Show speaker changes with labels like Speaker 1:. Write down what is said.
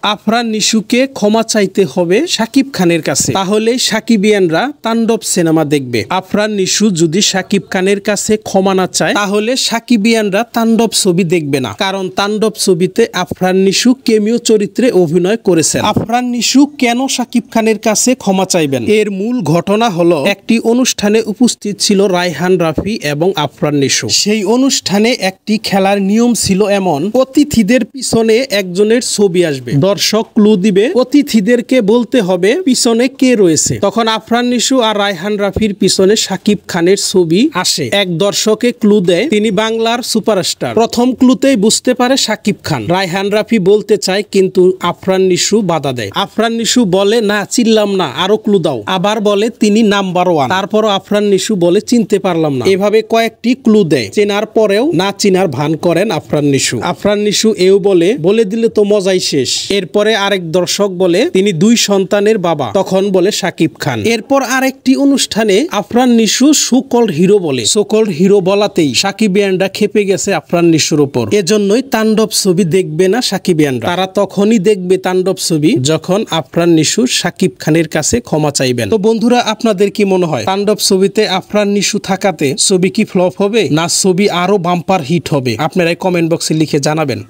Speaker 1: আফরান নিশুকে ক্ষমা চাইতে হবে শাকিব খানের কাছে, তাহলে সাকিবিয়ানরা তাণ্ডব সিনেমা দেখবে। আফরান নিশু যদি শাকিব খানের কাছে ক্ষমা না চায় তাহলে সাকিবিয়ানরা তাণ্ডব ছবি দেখবে না, কারণ তাণ্ডব ছবিতে আফরান নিশু কেমিও চরিত্রে অভিনয় করেছেন। আফরান নিশু কেন শাকিব খানের কাছে ক্ষমা চাইবেন? এর মূল ঘটনা হলো, একটি অনুষ্ঠানে উপস্থিত ছিল রায়হান রাফি এবং আফরান নিশু। সেই অনুষ্ঠানে একটি খেলার নিয়ম ছিল এমন, অতিথিদের পিছনে একজনের ছবি আসবে, দর্শক ক্লু দিবে, অতিথিদেরকে বলতে হবে পিছনে কে রয়েছে। তখন আফরান নিশু আর রায়হান রাফির পিছনে শাকিব খানের ছবি আসে। এক দর্শকে ক্লু দেয় তিনি বাংলার সুপারস্টার। প্রথম ক্লুতেই বুঝতে পারে শাকিব খান। রায়হান রাফি বলতে চায় কিন্তু আফরান নিশু বাধা দেয়। আফরান নিশু বলে না চিনলাম না, আরো ক্লু দাও। আবার বলে তিনি নাম্বার 1। তারপর আফরান নিশু বলে চিনতে পারলাম না। এভাবে কয়েকটি ক্লু দেয়। চেনার পরেও না চিনার ভান করেন আফরান নিশু। আফরান নিশু এও বলে দিলে তো মজাই শেষ। এরপরে আরেক দর্শক বলে তিনি 2 সন্তানের বাবা, তখন বলে শাকিব খান। এরপর আরেকটি অনুষ্ঠানে আফরান নিশু সুকল হিরো বলে। সুকল হিরো বলাতেই সাকিবিয়ানরা খেপে গেছে আফরান নিশুর উপর। এজন্যই তাণ্ডব ছবি দেখবে না সাকিবিয়ানরা। তারা তখনই দেখবে তাণ্ডব ছবি যখন আফরান নিশু শাকিব খানের কাছে ক্ষমা চাইবেন। তো বন্ধুরা, আপনাদের কি মনে হয় তাণ্ডব ছবিতে আফরান নিশু থাকাতে ছবি কি ফ্লপ হবে, না ছবি আরো বাম্পার হিট হবে? আপনারা কমেন্ট বক্সে লিখে জানাবেন।